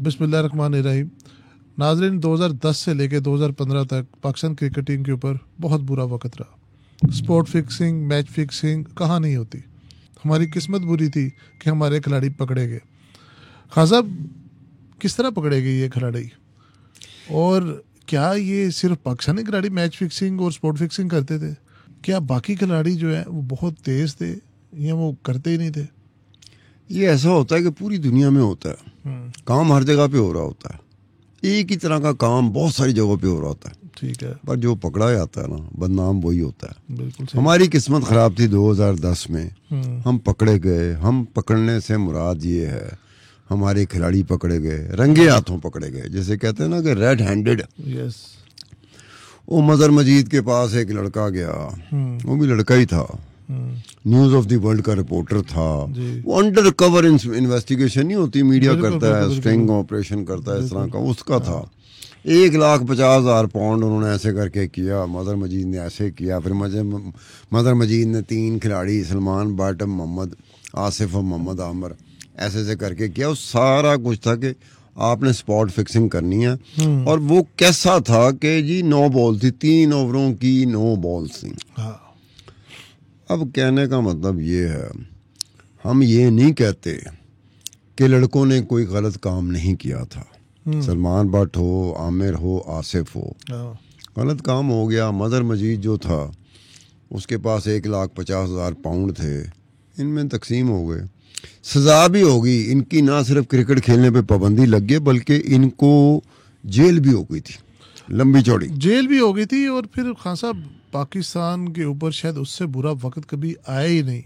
बिस्मिल्लाहिर्रहमानिर्रहीम। नाज़रीन, 2010 से लेकर 2015 तक पाकिस्तान क्रिकेट टीम के ऊपर बहुत बुरा वक्त रहा। स्पॉट फिक्सिंग, मैच फिक्सिंग कहाँ नहीं होती। हमारी किस्मत बुरी थी कि हमारे खिलाड़ी पकड़े गए। खान साहब, किस तरह पकड़े गए ये खिलाड़ी, और क्या ये सिर्फ पाकिस्तानी खिलाड़ी मैच फिक्सिंग और स्पॉट फिक्सिंग करते थे? क्या बाकी खिलाड़ी जो है वो बहुत तेज़ थे या वो करते ही नहीं थे? ये ऐसा होता है कि पूरी दुनिया में होता है, काम हर जगह पे हो रहा होता है। एक ही तरह का काम बहुत सारी जगहों पे हो रहा होता है। ठीक है, पर जो पकड़ा जाता है ना, बदनाम वही होता है। बिल्कुल सही। हमारी किस्मत खराब थी 2010 में, हम पकड़े गए। हम पकड़ने से मुराद ये है, हमारे खिलाड़ी पकड़े गए, रंगे हाथों पकड़े गए, जैसे कहते हैं ना कि रेड हैंडेड। यस। वो मदर मजीद के पास एक लड़का गया, वो भी लड़का ही था, न्यूज़ ऑफ द वर्ल्ड का रिपोर्टर था। वो अंडर कवर इन्वेस्टिगेशन नहीं होती, मीडिया करता है, स्ट्रिंग ऑपरेशन करता है, इस तरह का उसका था। 1,50,000 पाउंड उन्होंने ऐसे करके किया। मदर मजीद ने ऐसे किया। फिर मदर मजीद ने 3 खिलाड़ी, सलमान बट, मोहम्मद आसिफ और मोहम्मद आमिर, ऐसे ऐसे करके किया। वो सारा कुछ था कि आपने स्पॉट फिक्सिंग करनी है। और वो कैसा था कि जी 9 बॉल थी, 3 ओवरों की 9 बॉल्स थी। अब कहने का मतलब ये है, हम ये नहीं कहते कि लड़कों ने कोई गलत काम नहीं किया था। सलमान बट हो, आमिर हो, आसिफ हो, गलत काम हो गया। मदर मजीद जो था उसके पास 1,50,000 पाउंड थे, इनमें तकसीम हो गए, सज़ा भी होगी इनकी। ना सिर्फ क्रिकेट खेलने पे पाबंदी लग गई, बल्कि इनको जेल भी हो गई थी, लंबी चौड़ी जेल भी हो गई थी। और फिर खान साहब, पाकिस्तान के ऊपर शायद उससे बुरा वक्त कभी आया ही नहीं।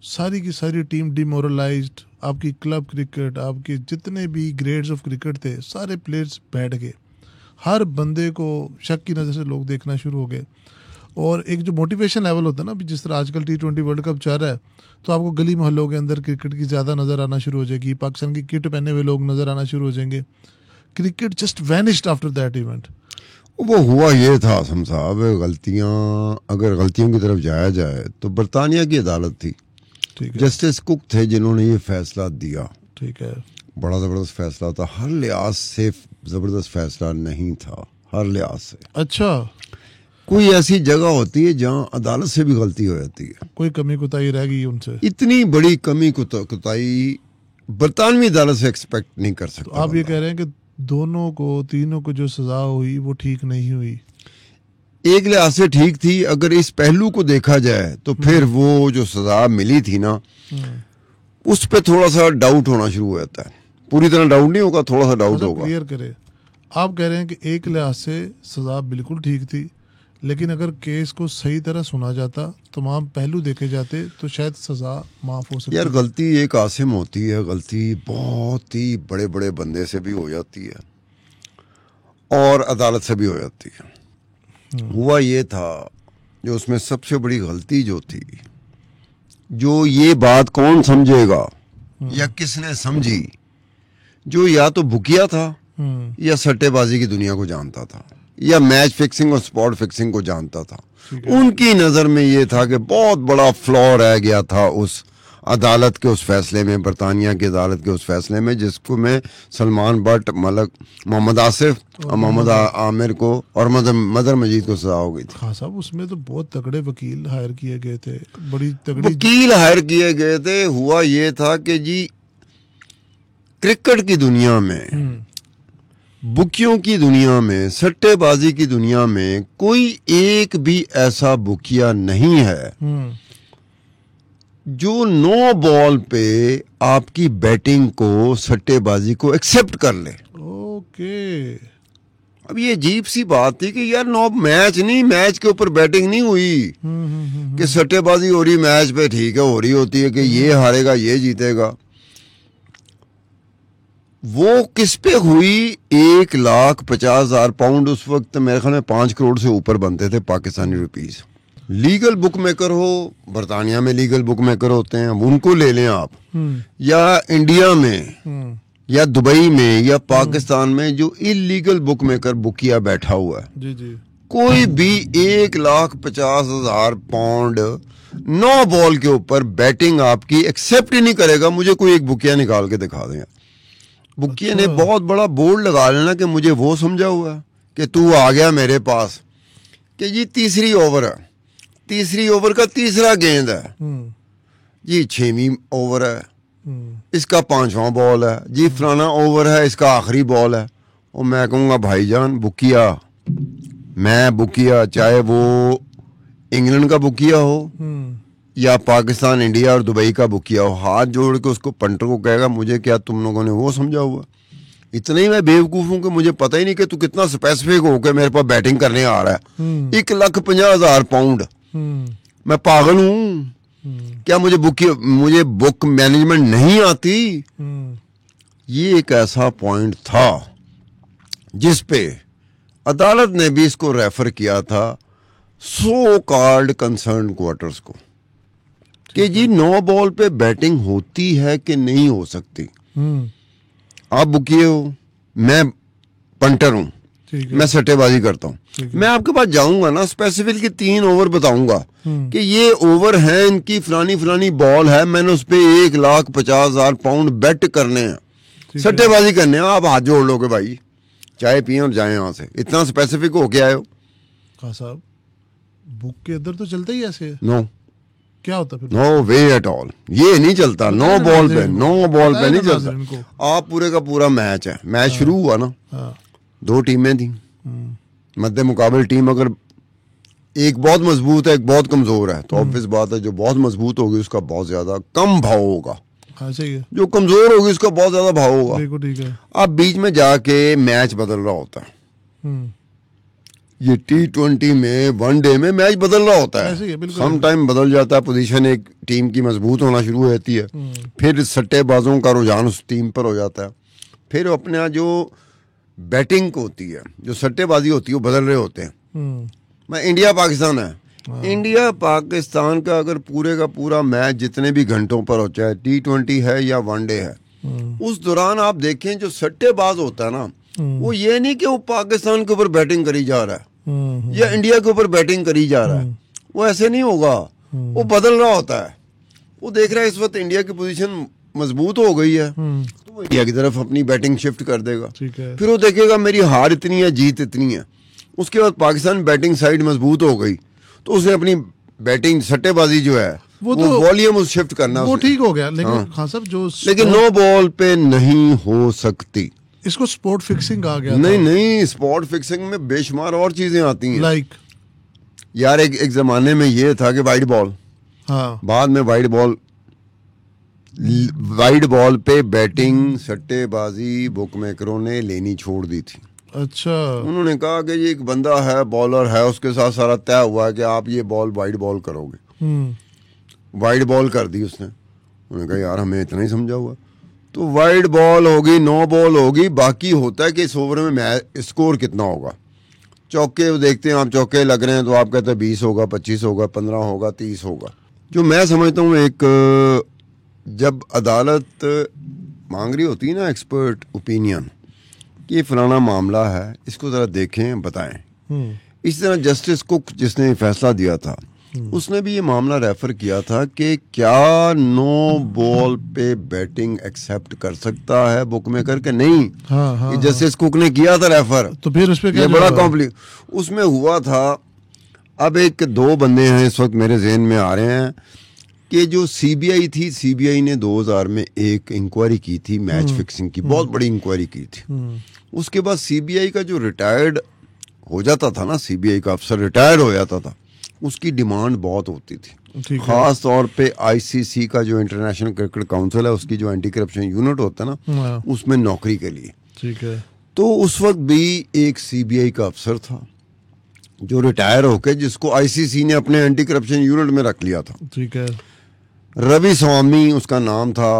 सारी की सारी टीम डिमोरलाइज्ड। आपकी क्लब क्रिकेट, आपके जितने भी ग्रेड्स ऑफ क्रिकेट थे, सारे प्लेयर्स बैठ गए। हर बंदे को शक की नज़र से लोग देखना शुरू हो गए। और एक जो मोटिवेशन लेवल होता है ना, जिस तरह आजकल T20 वर्ल्ड कप चल रहा है, तो आपको गली मोहल्लों के अंदर क्रिकेट की ज़्यादा नज़र आना शुरू हो जाएगी। पाकिस्तान की किट पहने हुए लोग नज़र आना शुरू हो जाएंगे। Cricket just vanished after that event. वो हुआ ये था असम साहब, अगर गलतियों की तरफ जाया जाए तो बरतानिया की अदालत थी, जस्टिस कुक थे जिन्होंने ये फैसला दिया। ठीक है, बड़ा ज़बरदस्त फैसला था, हर लिहाज से ज़बरदस्त फैसला नहीं था, हर लिहाज से। अच्छा, कोई ऐसी जगह होती है जहाँ अदालत से भी गलती हो जाती है, कोई कमी कुताही रह गई उनसे। इतनी बड़ी कमी कुताही बरतानवी अदालत से एक्सपेक्ट नहीं कर सकता। तो आप ये कह रहे हैं कि दोनों को, तीनों को जो सजा हुई वो ठीक नहीं हुई? एक लिहाज से ठीक थी। अगर इस पहलू को देखा जाए तो फिर वो जो सजा मिली थी ना, उस पे थोड़ा सा डाउट होना शुरू हो जाता है। पूरी तरह डाउट नहीं होगा, थोड़ा सा डाउट होगा। क्लियर करे। आप कह रहे हैं कि एक लिहाज से सजा बिल्कुल ठीक थी, लेकिन अगर केस को सही तरह सुना जाता, तमाम पहलू देखे जाते, तो शायद सजा माफ हो सकती। यार, गलती एक आसिम होती है, गलती बहुत ही बड़े बड़े बंदे से भी हो जाती है और अदालत से भी हो जाती है। हुआ ये था, जो उसमें सबसे बड़ी गलती जो थी, जो ये बात कौन समझेगा या किसने समझी, जो या तो भुकिया था या सट्टेबाजी की दुनिया को जानता था या मैच फिक्सिंग और स्पॉट फिक्सिंग को जानता था, उनकी नज़र में ये था कि बहुत बड़ा फ्लॉ रह गया था उस अदालत के उस फैसले में, बरतानिया की अदालत के उस फैसले में, जिसको मैं सलमान बट, मोहम्मद आसिफ और मोहम्मद आमिर को और मदर मजीद को सजा हो गई थी। हाँ साहब, उसमें तो बहुत तगड़े वकील हायर किए गए थे, बड़ी तगड़ी वकील हायर किए गए थे। हुआ ये था कि जी क्रिकेट की दुनिया में, बुकियों की दुनिया में, सट्टेबाजी की दुनिया में कोई एक भी ऐसा बुकिया नहीं है जो 9 बॉल पे आपकी बैटिंग को, सट्टेबाजी को एक्सेप्ट कर ले। ओके। अब ये अजीब सी बात थी कि यार 9 मैच नहीं, मैच के ऊपर बैटिंग नहीं हुई कि सट्टेबाजी हो रही मैच पे, ठीक है, हो रही होती है कि ये हारेगा ये जीतेगा। वो किस पे हुई? 1,50,000 पाउंड उस वक्त मेरे ख्याल में 5 करोड़ से ऊपर बनते थे Pakistani rupees. Legal book maker हो, बरतानिया में लीगल बुक मेकर होते हैं, उनको ले लें आप, या इंडिया में या दुबई में या पाकिस्तान में जो इलीगल बुक मेकर बुकिया बैठा हुआ है, जी जी, कोई भी 1,50,000 पाउंड 9 बॉल के ऊपर बैटिंग आपकी एक्सेप्ट ही नहीं करेगा। मुझे कोई एक बुकिया निकाल के दिखा दें। बुकिया ने बहुत बड़ा बोर्ड लगा लेना कि मुझे वो समझा हुआ है कि तू आ गया मेरे पास कि जी तीसरी ओवर है, तीसरी ओवर का तीसरा गेंद है जी, 6वीं ओवर है, इसका 5वां बॉल है जी, फलाना ओवर है, इसका आखिरी बॉल है। और मैं कहूँगा भाईजान बुकिया, मैं बुकिया, चाहे वो इंग्लैंड का बुकिया हो या पाकिस्तान, इंडिया और दुबई का बुकिया हो, हाथ जोड़ के उसको पंटर को कहेगा मुझे क्या तुम लोगों ने वो समझा हुआ। इतना ही मैं बेवकूफ़ हूँ कि मुझे पता ही नहीं कि तू कितना स्पेसिफिक हो के मेरे पास बैटिंग करने आ रहा है। 1,50,000 पाउंड, मैं पागल हूँ क्या? मुझे बुक मैनेजमेंट नहीं आती? ये एक ऐसा पॉइंट था जिस पे अदालत ने भी इसको रेफर किया था सो कॉल्ड कंसर्न क्वार्टर्स को कि जी 9 बॉल पे बैटिंग होती है कि नहीं हो सकती। आप बुकिए हो, मैं पंटर हूं, मैं सट्टेबाजी करता हूं, मैं आपके पास जाऊंगा ना, स्पेसिफिक 3 ओवर बताऊंगा कि ये ओवर है, इनकी फलानी फलानी बॉल है, मैंने उस पे 1,50,000 पाउंड बेट करने हैं, सट्टेबाजी करने हैं। आप हाथ जोड़ लोगे भाई, चाय पिए और जाए यहां से। इतना स्पेसिफिक हो के आए हो। हाँ साहब, बुक के अंदर तो चलता ही ऐसे है। नो, क्या होता फिर? नो वे एट ऑल, ये नहीं चलता। 9 बॉल पे नहीं चलता। आप पूरे का पूरा मैच है, मैच शुरू हुआ ना, 2 टीमें थी, मध्य मुकाबले टीम अगर एक बहुत मजबूत है, एक बहुत कमजोर है, तो ऑब्वियस बात है जो बहुत मजबूत होगी उसका बहुत ज्यादा कम भाव होगा। हाँ, सही है। जो कमजोर होगी उसका बहुत ज्यादा भाव होगा। ठीक है। अब बीच में जाके मैच बदल रहा होता है। ये T20 में, वनडे में मैच बदल रहा होता है, सम टाइम बदल जाता है, पोजीशन एक टीम की मजबूत होना शुरू हो जाती है, फिर सट्टेबाजों का रुझान उस टीम पर हो जाता है, फिर अपने यहाँ जो बैटिंग होती है, जो सट्टेबाजी होती है, वो बदल रहे होते हैं। मैं इंडिया पाकिस्तान है, इंडिया पाकिस्तान का अगर पूरे का पूरा मैच जितने भी घंटों पर हो, चाहे T20 है या वनडे है, उस दौरान आप देखें जो सट्टेबाज होता है ना, वो ये नहीं कि वो पाकिस्तान के ऊपर बैटिंग करी जा रहा है या इंडिया के ऊपर बैटिंग करी जा रहा है, वो ऐसे नहीं होगा, वो बदल रहा होता है। वो देख रहा है इस वक्त इंडिया की पोजीशन मजबूत हो गई है, तो वो इंडिया की तरफ अपनी बैटिंग शिफ्ट कर देगा। फिर वो देखेगा मेरी हार इतनी है, जीत इतनी है, उसके बाद पाकिस्तान बैटिंग साइड मजबूत हो गई, तो उसे अपनी बैटिंग सट्टेबाजी जो है वो वॉल्यूम शिफ्ट करना, वो ठीक हो गया। लेकिन हाँ साहब, जो लेकिन 9 बॉल पे नहीं हो सकती। इसको स्पॉट फिक्सिंग आ गया। नहीं, स्पॉट फिक्सिंग में बेशुमार और चीजें आती हैं। लाइक यार एक जमाने में ये था कि वाइड बॉल, हाँ, बाद में वाइड बॉल पे बैटिंग सट्टेबाजी बुकमेकरों ने लेनी छोड़ दी थी। अच्छा, उन्होंने कहा कि ये एक बंदा है, बॉलर है, उसके साथ सारा तय हुआ है कि आप ये बॉल वाइड बॉल करोगे। वाइड बॉल कर दी उसने। उन्होंने कहा यार हमें इतना ही समझा हुआ, तो वाइड बॉल होगी, 9 बॉल होगी, बाकी होता है कि इस ओवर में मैच स्कोर कितना होगा। चौके देखते हैं आप, चौके लग रहे हैं तो आप कहते हैं 20 होगा, 25 होगा, 15 होगा, 30 होगा। जो मैं समझता हूँ, एक जब अदालत मांग रही होती है ना एक्सपर्ट ओपिनियन कि फलाना मामला है, इसको ज़रा देखें, बताएं। इस तरह जस्टिस कुक जिसने फैसला दिया था, उसने भी ये मामला रेफर किया था कि क्या 9 बॉल पे बैटिंग एक्सेप्ट कर सकता है बुकमेकर के नहीं। हाँ, जस्टिस कुक ने किया था रेफर, तो फिर उसमें क्या बड़ा कॉम्प्लिकेट उसमें हुआ था। अब 2 बंदे हैं इस वक्त मेरे जहन में आ रहे हैं कि जो सीबीआई थी, सीबीआई ने 2000 में एक इंक्वायरी की थी मैच फिक्सिंग की, बहुत बड़ी इंक्वायरी की थी। उसके बाद सीबीआई का जो रिटायर्ड हो जाता था ना, सीबीआई का अफसर रिटायर हो जाता था, उसकी डिमांड बहुत होती थी, खास तौर पे आईसीसी का जो इंटरनेशनल क्रिकेट काउंसिल है, उसकी जो एंटी करप्शन यूनिट होता है ना, उसमें नौकरी के लिए। ठीक है। तो उस वक्त भी एक सीबीआई का अफसर था जो रिटायर होके, जिसको आईसीसी ने अपने एंटी करप्शन यूनिट में रख लिया था। ठीक है। रवि स्वामी उसका नाम था।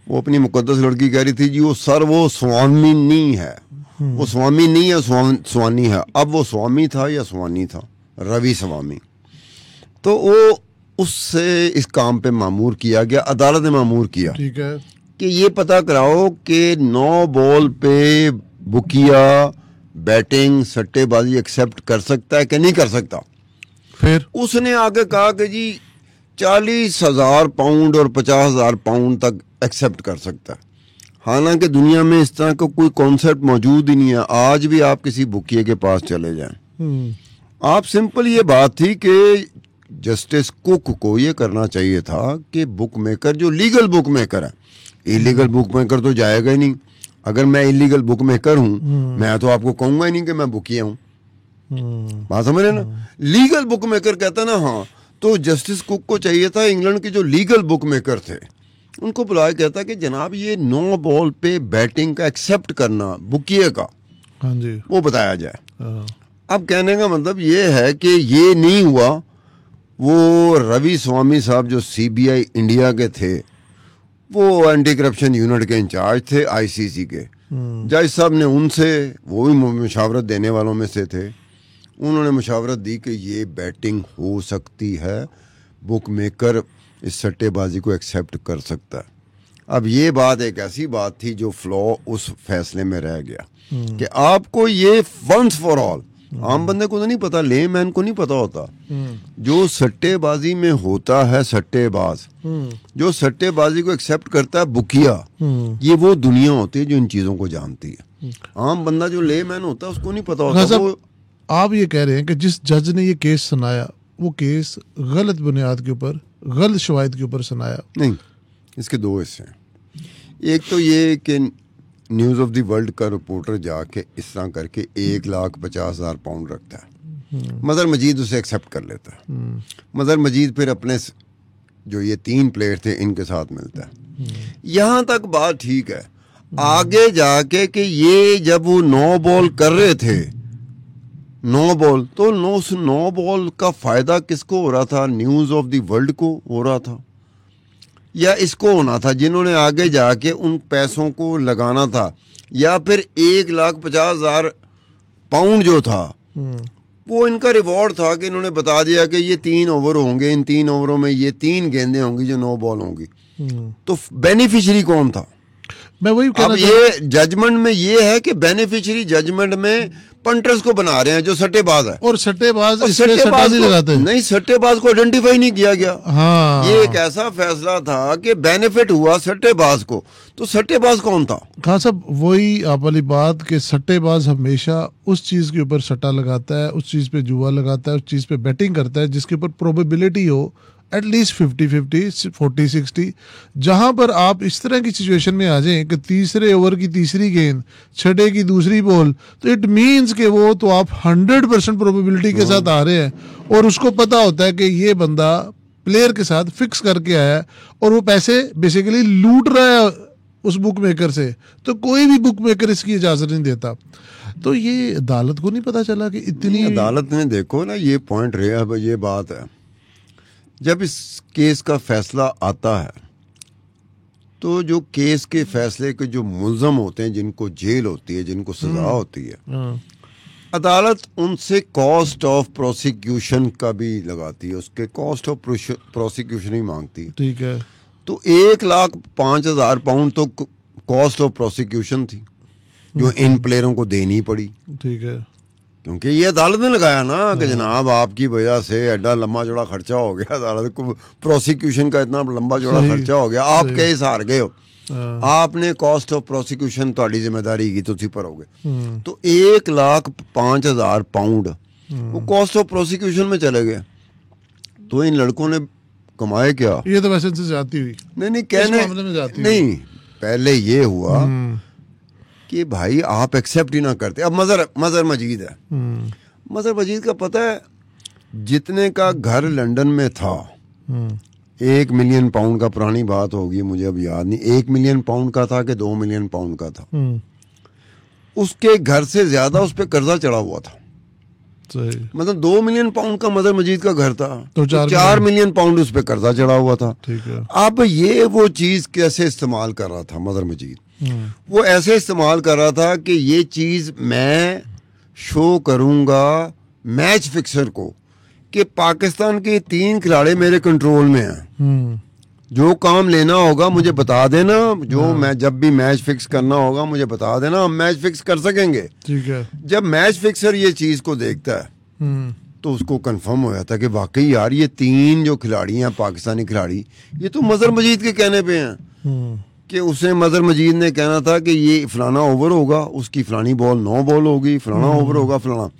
वो अपनी मुकद्दस लड़की कह रही थी जी वो स्वामी नहीं है, वो स्वामी नहीं है, स्वानी है। अब वो स्वामी था या स्वानी था, रवि स्वामी। तो वो उससे इस काम पे मामूर किया गया, अदालत ने मामूर किया। ठीक है। कि ये पता कराओ कि 9 बॉल पे बुकिया बैटिंग सट्टेबाजी एक्सेप्ट कर सकता है कि नहीं कर सकता। फिर उसने आगे कहा कि जी 40,000 पाउंड और 50,000 पाउंड तक एक्सेप्ट कर सकता है। हालांकि दुनिया में इस तरह का कोई कॉन्सेप्ट मौजूद ही नहीं है। आज भी आप किसी बुकिए के पास चले जाएं, आप सिंपल ये बात थी कि जस्टिस कुक को ये करना चाहिए था कि बुक मेकर जो लीगल बुक मेकर है, इलीगल बुक मेकर तो जाएगा ही नहीं। अगर मैं इलीगल बुक मेकर हूं, मैं तो आपको कहूंगा ही नहीं कि मैं बुकिया हूं। बात समझ रहे ना? लीगल बुक मेकर कहता ना, हाँ, तो जस्टिस कुक को चाहिए था इंग्लैंड के जो लीगल बुक मेकर थे उनको बुलाया, कहता कि जनाब ये 9 बॉल पे बैटिंग का एक्सेप्ट करना बुकिए का, हाँ जी, वो बताया जाए। अब कहने का मतलब ये है कि ये नहीं हुआ। वो रवि स्वामी साहब जो सीबीआई इंडिया के थे, वो एंटी करप्शन यूनिट के इंचार्ज थे आईसीसी के, जज साहब ने उनसे, वो भी मुशावरत देने वालों में से थे, उन्होंने मुशावरत दी कि ये बैटिंग हो सकती है, बुक मेकर इस सट्टेबाजी को एक्सेप्ट कर सकता है। अब ये बात एक ऐसी बात थी जो फ्लॉ उस फैसले में रह गया कि आपको ये वंस फॉर ऑल, आम बंदे को तो नहीं पता, ले मैन को नहीं पता होता, जो सट्टेबाजी में होता है सट्टेबाज, जो सट्टेबाजी को एक्सेप्ट करता है बुकिया, ये वो दुनिया होती है जो इन चीजों को जानती है। आम बंदा जो ले मैन होता है उसको नहीं पता होता। वो आप ये कह रहे हैं कि जिस जज ने ये केस सुनाया वो केस गलत बुनियाद के ऊपर, गलत शवाहिद के ऊपर सुनाया? नहीं, इसके दो हिस्से हैं। एक तो ये कि न्यूज़ ऑफ द वर्ल्ड का रिपोर्टर जाके इस तरह करके 1,50,000 पाउंड रखता है, मज़र मजीद उसे एक्सेप्ट कर लेता है, मज़र मजीद फिर अपने जो ये 3 प्लेयर थे इनके साथ मिलता है। यहाँ तक बात ठीक है। आगे जाके कि ये जब वो 9 बॉल कर रहे थे, 9 बॉल, तो 9 बॉल का फायदा किसको हो रहा था? न्यूज़ ऑफ द वर्ल्ड को हो रहा था या इसको होना था जिन्होंने आगे जाके उन पैसों को लगाना था, या फिर 1,50,000 पाउंड जो था वो इनका रिवॉर्ड था कि इन्होंने बता दिया कि ये 3 ओवर होंगे, इन 3 ओवरों में ये 3 गेंदें होंगी जो 9 बॉल होंगी। तो बेनिफिशियरी कौन था? मैं वही अब ये जजमेंट में ये है कि बेनिफिशियरी जजमेंट में पंटर्स को बना रहे हैं जो सट्टेबाज है, और सट्टेबाज नहीं लगाते, नहीं, सट्टेबाज को आइडेंटिफाई नहीं किया गया। हाँ, ये एक ऐसा फैसला था कि बेनिफिट हुआ सट्टेबाज को। तो सट्टेबाज कौन था? खान साहब वही आप वाली बात कि सट्टेबाज हमेशा उस चीज के ऊपर सट्टा लगाता है, उस चीज पे जुआ लगाता है, उस चीज पे बैटिंग करता है जिसके ऊपर प्रोबेबिलिटी हो एटलीस्ट 50-50, 40-60। जहां पर आप इस तरह की सिचुएशन में आ जाएं कि तीसरे ओवर की तीसरी गेंद, छठे की दूसरी बॉल, तो इट मीन्स कि वो तो आप 100% प्रोबेबिलिटी के साथ आ रहे हैं, और उसको पता होता है कि ये बंदा प्लेयर के साथ फिक्स करके आया है और वो पैसे बेसिकली लूट रहा है उस बुक मेकर से, तो कोई भी बुक मेकर इसकी इजाजत नहीं देता। तो ये अदालत को नहीं पता चला कि इतनी, अदालत ने देखो ना, ये पॉइंट रहे। अब ये बात है, जब इस केस का फैसला आता है तो जो केस के फैसले के जो मुल्ज़म होते हैं, जिनको जेल होती है, जिनको सजा होती है, अदालत उनसे कॉस्ट ऑफ प्रोसिक्यूशन का भी लगाती है, उसके कॉस्ट ऑफ प्रोसिक्यूशन ही मांगती है। ठीक है, तो 1,05,000 पाउंड तो कॉस्ट ऑफ प्रोसिक्यूशन थी जो इन प्लेयरों को देनी पड़ी। ठीक है, क्योंकि ये अदालत ने लगाया ना कि जनाब आपकी वजह से एडा लंबा चौड़ा खर्चा हो गया, अदालत को प्रोसिक्यूशन का इतना लंबा चौड़ा खर्चा हो गया, आप केस हार गए हो, आपने कॉस्ट ऑफ प्रोसिक्यूशन तुम्हारी जिम्मेदारी की, तुसी भरोगे। तो 1,05,000 पाउंड वो कॉस्ट ऑफ प्रोसिक्यूशन में चले गए। तो इन लड़कों ने कमाए क्या? ये तो वैसे से जाती हुई नहीं कहने नहीं, पहले ये हुआ कि भाई आप एक्सेप्ट ही ना करते। अब मजर मजीद है, मजर मजीद का पता है जितने का घर लंदन में था, 1 मिलियन पाउंड का, पुरानी बात होगी मुझे अब याद नहीं, 1 मिलियन पाउंड का था कि 2 मिलियन पाउंड का था, उसके घर से ज्यादा उस पर कर्जा चढ़ा हुआ था। मतलब 2 मिलियन पाउंड का मदर मजीद का घर था, तो 4 मिलियन पाउंड उस पर कर्जा चढ़ा हुआ था। ठीक है। अब ये वो चीज कैसे इस्तेमाल कर रहा था मदर मजीद? वो ऐसे इस्तेमाल कर रहा था कि ये चीज मैं शो करूंगा मैच फिक्सर को कि पाकिस्तान के 3 खिलाड़ी मेरे कंट्रोल में हैं, जो काम लेना होगा मुझे बता देना, जो मैं जब भी मैच फिक्स करना होगा मुझे बता देना, हम मैच फिक्स कर सकेंगे। ठीक है। जब मैच फिक्सर ये चीज को देखता है तो उसको कंफर्म हो जाता है कि वाकई यार ये 3 जो खिलाड़ी हैं पाकिस्तानी खिलाड़ी, ये तो मजर मजीद के कहने पे हैं कि उसे मदर मजीद ने कहना था कि ये फलाना ओवर होगा, उसकी फलानी बॉल 9 बॉल होगी, फलाना ओवर होगा फलाना।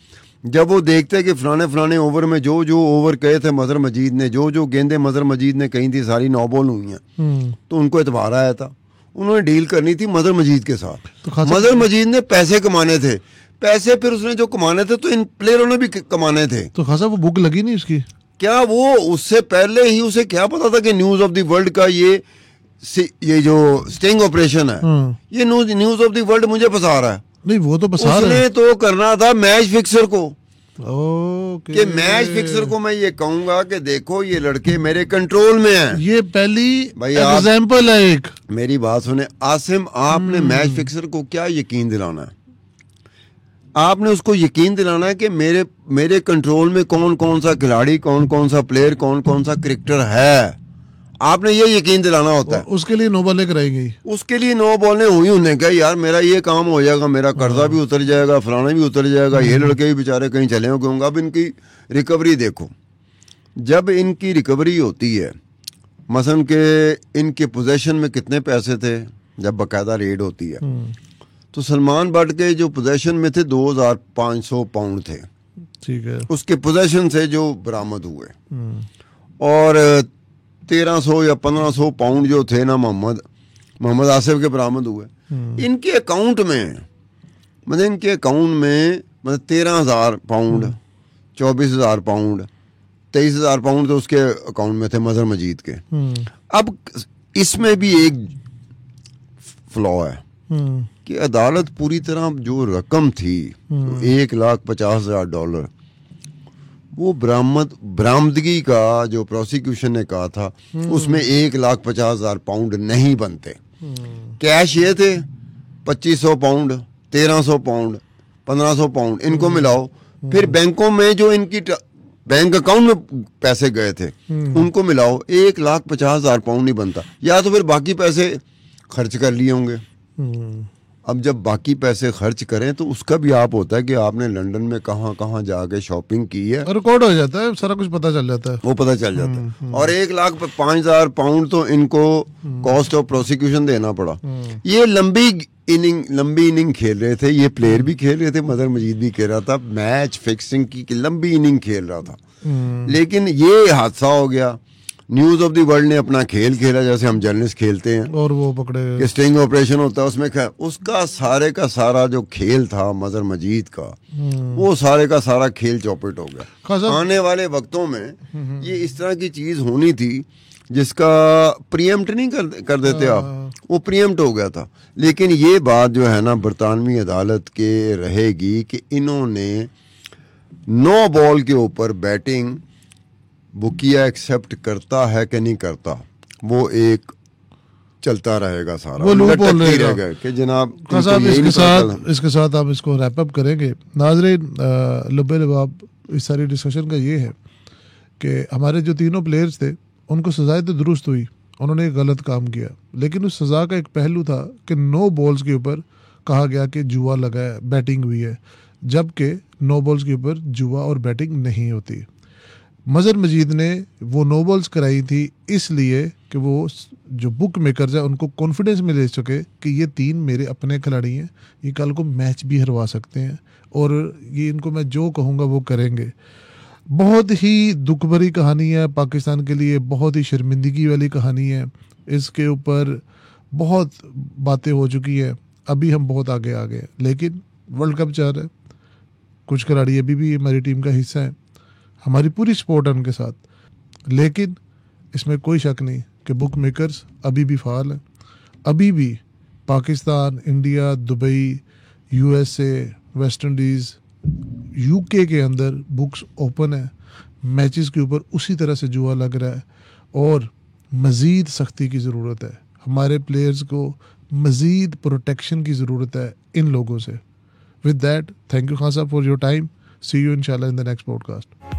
जब वो देखते कि फलाने ओवर में जो जो ओवर कहे थे मदर मजीद ने, जो जो गेंदें मदर मजीद ने कही थी सारी 9 बॉल हुई हैं, तो उनको एतबार आया था। उन्होंने डील करनी थी मदर मजीद के साथ। तो मदर मजीद ने पैसे कमाने थे, पैसे फिर उसने जो कमाने थे तो इन प्लेयरों ने भी कमाने थे। तो खासा वो बुक लगी नहीं उसकी क्या? वो उससे पहले ही उसे क्या पता था कि न्यूज ऑफ द वर्ल्ड का ये जो स्टिंग ऑपरेशन है, ये न्यूज ऑफ द वर्ल्ड मुझे फंसा रहा है? नहीं, वो तो फंसा रहा है। उसने तो करना था मैच फिक्सर को, कि मैच फिक्सर को मैं ये कहूंगा कि देखो ये लड़के मेरे कंट्रोल में हैं। ये पहली एग्जांपल है एक। मेरी बात सुने आसिम, आपने मैच फिक्सर को क्या यकीन दिलाना है? आपने उसको यकीन दिलाना है कि मेरे कंट्रोल में कौन कौन सा खिलाड़ी, कौन कौन सा प्लेयर, कौन कौन सा क्रिकेटर है। आपने ये यकीन दिलाना होता है। उसके लिए 9 बॉलें कराई गई, उसके लिए 9 बॉलें हुई। उन्हें कहा यार मेरा ये काम हो जाएगा, मेरा कर्जा भी उतर जाएगा, फलाना भी उतर जाएगा, ये लड़के भी बेचारे कहीं चले होंगे। अब इनकी रिकवरी देखो, जब इनकी रिकवरी होती है, मसलन के इनके पोजेशन में कितने पैसे थे जब बाकायदा रेड होती है, तो सलमान बट के जो पोजेशन में थे 2500 पाउंड थे, ठीक है, उसके पोजेशन से जो बरामद हुए, और 1300 या 1500 पाउंड जो थे ना मोहम्मद आसिफ के बरामद हुए। इनके अकाउंट में मतलब 13,000 पाउंड, 24,000 पाउंड, 23,000 पाउंड तो उसके अकाउंट में थे मजहर मजीद के। अब इसमें भी एक फ्लॉ है कि अदालत पूरी तरह जो रकम थी $1,50,000 वो बरामदगी का जो प्रोसिक्यूशन ने कहा था उसमें $1,50,000 पाउंड नहीं बनते। कैश ये थे 2500 पाउंड, 1300 पाउंड, 1500 पाउंड, इनको मिलाओ, फिर बैंकों में जो इनकी बैंक अकाउंट में पैसे गए थे उनको मिलाओ, $1,50,000 पाउंड नहीं बनता। या तो फिर बाकी पैसे खर्च कर लिए होंगे। अब जब बाकी पैसे खर्च करें तो उसका भी आप होता है कि आपने लंदन में कहाँ कहाँ जाके शॉपिंग की है, रिकॉर्ड हो जाता है, सारा कुछ पता चल जाता है, वो पता चल जाता है। और $1,05,000 पाउंड तो इनको कॉस्ट ऑफ प्रोसिक्यूशन देना पड़ा। ये लंबी इनिंग खेल रहे थे, ये प्लेयर भी खेल रहे थे, मदर मजीद भी खेल रहा था, मैच फिक्सिंग की लंबी इनिंग खेल रहा था। लेकिन ये हादसा हो गया। न्यूज ऑफ द वर्ल्ड ने अपना खेल खेला जैसे हम जर्नलिस्ट खेलते हैं, और वो पकड़े स्टिंग ऑपरेशन होता है उसमें उसका सारे का सारा जो खेल था मजहर मजीद का, वो सारे का सारा खेल चौपट हो गया। आने वाले वक्तों में ये इस तरह की चीज होनी थी जिसका प्रीएम्प्ट नहीं कर देते आप, वो प्रीएम्प्ट हो गया था। लेकिन ये बात जो है ना बरतानवी अदालत के रहेगी कि इन्होंने 9 बॉल के ऊपर बैटिंग बुकिया एक्सेप्ट करता है कि नहीं करता, वो एक चलता रहेगा, सारा वो लूप बोल रहेगा कि जनाब इसके साथ आप इसको रैप अप करेंगे। नाज़रीन, लुब्बे लबाब इस सारी डिस्कशन का ये है कि हमारे जो तीनों प्लेयर्स थे उनको सजाएं तो दुरुस्त हुई, उन्होंने एक गलत काम किया, लेकिन उस सज़ा का एक पहलू था कि 9 बॉल्स के ऊपर कहा गया कि जुआ लगा है, बैटिंग हुई है, जबकि 9 बॉल्स के ऊपर जुआ और बैटिंग नहीं होती। मजहर मजीद ने वो 9 बॉल्स कराई थी इसलिए कि वो जो बुक मेकर्स है उनको कॉन्फिडेंस में ले सके कि ये 3 मेरे अपने खिलाड़ी हैं, ये कल को मैच भी हरवा सकते हैं और ये इनको मैं जो कहूँगा वो करेंगे। बहुत ही दुख भरी कहानी है पाकिस्तान के लिए, बहुत ही शर्मिंदगी वाली कहानी है। इसके ऊपर बहुत बातें हो चुकी हैं, अभी हम बहुत आगे आ गए, लेकिन वर्ल्ड कप चल रहा है, कुछ खिलाड़ी अभी भी हमारी टीम का हिस्सा है, हमारी पूरी सपोर्ट है उनके साथ, लेकिन इसमें कोई शक नहीं कि बुक मेकर्स अभी भी फाल हैं। अभी भी Pakistan, India, Dubai, USA, West Indies, UK के अंदर बुक्स ओपन है, मैचेस के ऊपर उसी तरह से जुआ लग रहा है और मज़ीद सख्ती की ज़रूरत है। हमारे प्लेयर्स को मज़ीद प्रोटेक्शन की ज़रूरत है इन लोगों से। With that, thank you Khan sahab for your time. See you इंशाल्लाह इन द नेक्स्ट पॉडकास्ट।